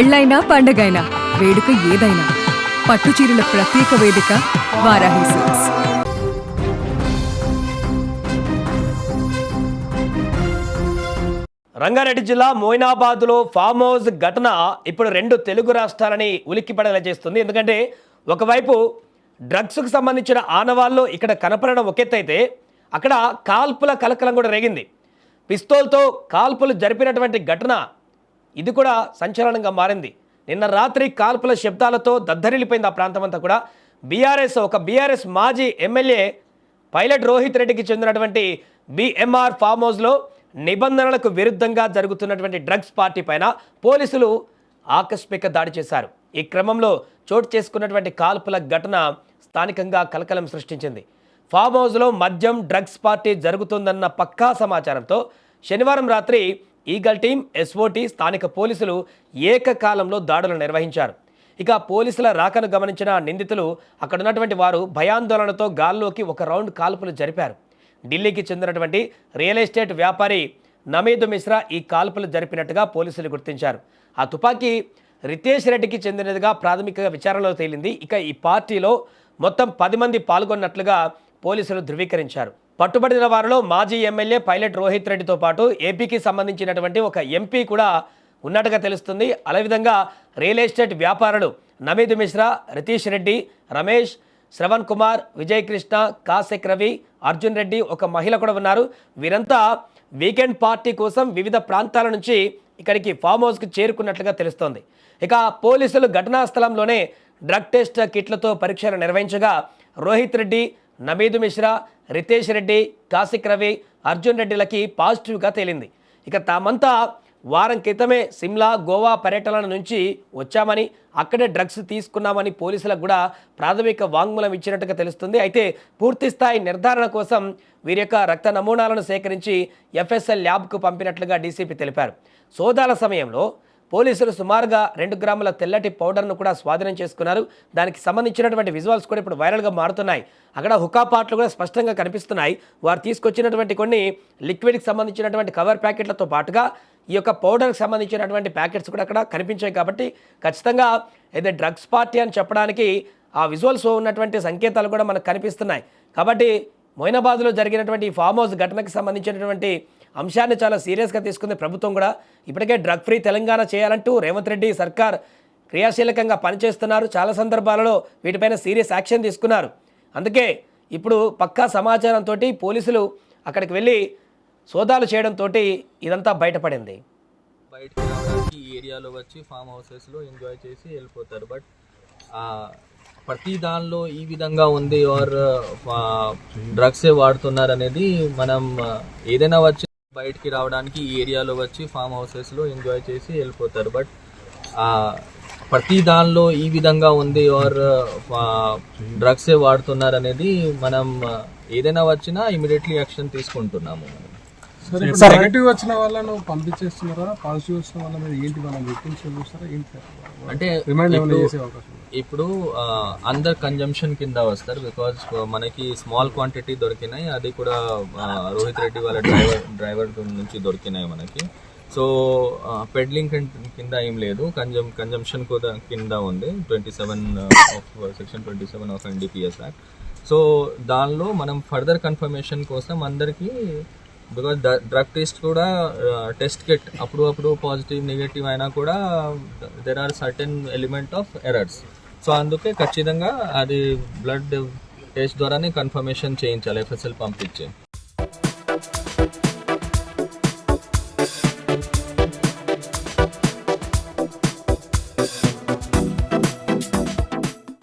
పెళ్ళైనా పండగైనా వేడుక ఏదైనా పట్టుచీరల ప్రత్యేక వేదిక వారాహి సిల్క్స్. రంగారెడ్డి జిల్లా మోయినాబాద్లో ఫామ్ హౌస్ ఘటన ఇప్పుడు రెండు తెలుగు రాష్ట్రాలని ఉలిక్కిపడేలా చేస్తుంది. ఎందుకంటే ఒకవైపు డ్రగ్స్కు సంబంధించిన ఆనవాళ్ళు ఇక్కడ కనపడడం ఒకెత్తైతే అక్కడ కాల్పుల కలకలం కూడా రేగింది. పిస్తోల్తో కాల్పులు జరిపినటువంటి ఘటన ఇది కూడా సంచలనంగా మారింది. నిన్న రాత్రి కాల్పుల శబ్దాలతో దద్దరిల్లిపోయింది ఆ ప్రాంతం అంతా కూడా. బీఆర్ఎస్ మాజీ ఎమ్మెల్యే పైలట్ రోహిత్ రెడ్డికి చెందినటువంటి బిఎంఆర్ ఫామ్ హౌస్లో నిబంధనలకు విరుద్ధంగా జరుగుతున్నటువంటి డ్రగ్స్ పార్టీ పైన పోలీసులు ఆకస్మిక దాడి చేశారు. ఈ క్రమంలో చోటు చేసుకున్నటువంటి కాల్పుల ఘటన స్థానికంగా కలకలం సృష్టించింది. ఫామ్ హౌస్లో మద్యం డ్రగ్స్ పార్టీ జరుగుతుందన్న పక్కా సమాచారంతో శనివారం రాత్రి ఈగల్ టీం, ఎస్ఓటీ, స్థానిక పోలీసులు ఏకకాలంలో దాడులు నిర్వహించారు. ఇక పోలీసుల రాకను గమనించిన నిందితులు అక్కడ ఉన్నటువంటి వారు భయాందోళనతో గాల్లోకి ఒక రౌండ్ కాల్పులు జరిపారు. ఢిల్లీకి చెందినటువంటి రియల్ ఎస్టేట్ వ్యాపారి నమీద్ మిశ్రా ఈ కాల్పులు జరిపినట్టుగా పోలీసులు గుర్తించారు. ఆ తుపాకీ రితేష్ రెడ్డికి చెందినదిగా ప్రాథమిక విచారణలో తేలింది. ఇక ఈ పార్టీలో మొత్తం 10 మంది పాల్గొన్నట్లుగా పోలీసులు ధృవీకరించారు. పట్టుబడిన వారిలో మాజీ ఎమ్మెల్యే పైలట్ రోహిత్ రెడ్డితో పాటు ఏపీకి సంబంధించినటువంటి ఒక ఎంపీ కూడా ఉన్నట్టుగా తెలుస్తుంది. అదేవిధంగా రియల్ ఎస్టేట్ వ్యాపారులు నమీద్ మిశ్రా, రితేష్ రెడ్డి, రమేష్, శ్రవణ్ కుమార్, విజయ్ కృష్ణ, కాశెక్ రవి, అర్జున్ రెడ్డి, ఒక మహిళ కూడా ఉన్నారు. వీరంతా వీకెండ్ పార్టీ కోసం వివిధ ప్రాంతాల నుంచి ఇక్కడికి ఫామ్ హౌస్కి చేరుకున్నట్లుగా తెలుస్తోంది. ఇక పోలీసులు ఘటనా స్థలంలోనే డ్రగ్ టెస్ట్ కిట్లతో పరీక్షలు నిర్వహించగా రోహిత్ రెడ్డి, నమీద్ మిశ్రా, రితేష్ రెడ్డి, కాశిక్ రవి, అర్జున్ రెడ్డిలకి పాజిటివ్గా తేలింది. ఇక తామంతా వారం క్రితమే సిమ్లా, గోవా పర్యటనల నుంచి వచ్చామని, అక్కడే డ్రగ్స్ తీసుకున్నామని పోలీసులకు కూడా ప్రాథమిక వాంగ్మూలం ఇచ్చినట్టుగా తెలుస్తుంది. అయితే పూర్తి స్థాయి నిర్ధారణ కోసం వీరి యొక్క రక్త నమూనాలను సేకరించి ఎఫ్ఎస్ఎల్ ల్యాబ్కు పంపినట్లుగా డీసీపీ తెలిపారు. సోదాల సమయంలో పోలీసులు సుమారుగా 2 గ్రాముల తెల్లటి పౌడర్ను కూడా స్వాధీనం చేసుకున్నారు. దానికి సంబంధించినటువంటి విజువల్స్ కూడా ఇప్పుడు వైరల్గా మారుతున్నాయి. అక్కడ హుకా పాట్లు కూడా స్పష్టంగా కనిపిస్తున్నాయి. వారు తీసుకొచ్చినటువంటి కొన్ని లిక్విడ్కి సంబంధించినటువంటి కవర్ ప్యాకెట్లతో పాటుగా ఈ యొక్క పౌడర్కి సంబంధించినటువంటి ప్యాకెట్స్ కూడా అక్కడ కనిపించాయి. కాబట్టి ఖచ్చితంగా ఏదైతే డ్రగ్స్ పార్టీ అని చెప్పడానికి ఆ విజువల్స్ ఉన్నటువంటి సంకేతాలు కూడా మనకు కనిపిస్తున్నాయి. కాబట్టి మొయినాబాద్లో జరిగినటువంటి ఈ ఫామ్ హౌస్ ఘటనకు సంబంధించినటువంటి అంశాన్ని చాలా సీరియస్గా తీసుకుంది ప్రభుత్వం కూడా. ఇప్పటికే డ్రగ్ ఫ్రీ తెలంగాణ చేయాలంటూ రేవంత్ రెడ్డి సర్కార్ క్రియాశీలకంగా పనిచేస్తున్నారు. చాలా సందర్భాలలో వీటిపైన సీరియస్ యాక్షన్ తీసుకున్నారు. అందుకే ఇప్పుడు పక్కా సమాచారంతో పోలీసులు అక్కడికి వెళ్ళి సోదాలు చేయడంతో ఇదంతా బయటపడింది. బయటకు రావడానికి ఈ ఏరియాలో వచ్చి ఫామ్ హౌసెస్లో ఎంజాయ్ చేసి వెళ్ళిపోతారు. బట్ ప్రతి దానిలో ఈ విధంగా ఉంది ఆర్ డ్రగ్సే వాడుతున్నారు అనేది మనం ఏదైనా వచ్చి బయటికి రావడానికి ఈ ఏరియాలో వచ్చి ఫామ్ హౌసెస్లో ఎంజాయ్ చేసి వెళ్ళిపోతారు. బట్ ప్రతి దానిలో ఈ విధంగా ఉంది ఆర్ డ్రగ్సే వాడుతున్నారు అనేది మనం ఏదైనా వచ్చినా ఇమీడియట్లీ యాక్షన్ తీసుకుంటున్నాము. నెగటివ్ వచ్చిన వాళ్ళను పంపించేస్తున్నారా, పాజిటివ్ వచ్చిన వాళ్ళ మీద ఏంటి మనం చూస్తారా ఏంటి? అంటే ఇప్పుడు అందర్ కన్జంప్షన్ కింద వస్తారు. బికాజ్ మనకి స్మాల్ క్వాంటిటీ దొరికినాయి, అది కూడా రోహిత్ రెడ్డి వాళ్ళ డ్రైవర్ నుంచి దొరికినాయి మనకి. సో పెడ్లింగ్ కింద ఏం లేదు, కన్జంప్షన్ కూడా కింద ఉంది. 27 section 27 of NDPS act. So దానిలో మనం ఫర్దర్ కన్ఫర్మేషన్ కోసం అందరికీ, బికాజ్ డ్రగ్ టెస్ట్ కూడా టెస్ట్ కిట్ అప్పుడు పాజిటివ్ నెగటివ్ అయినా కూడా there are certain element of errors. So అందుకే ఖచ్చితంగా అది బ్లడ్ టెస్ట్ ద్వారానే కన్ఫర్మేషన్ చేయించాలి, FSL పంపించి.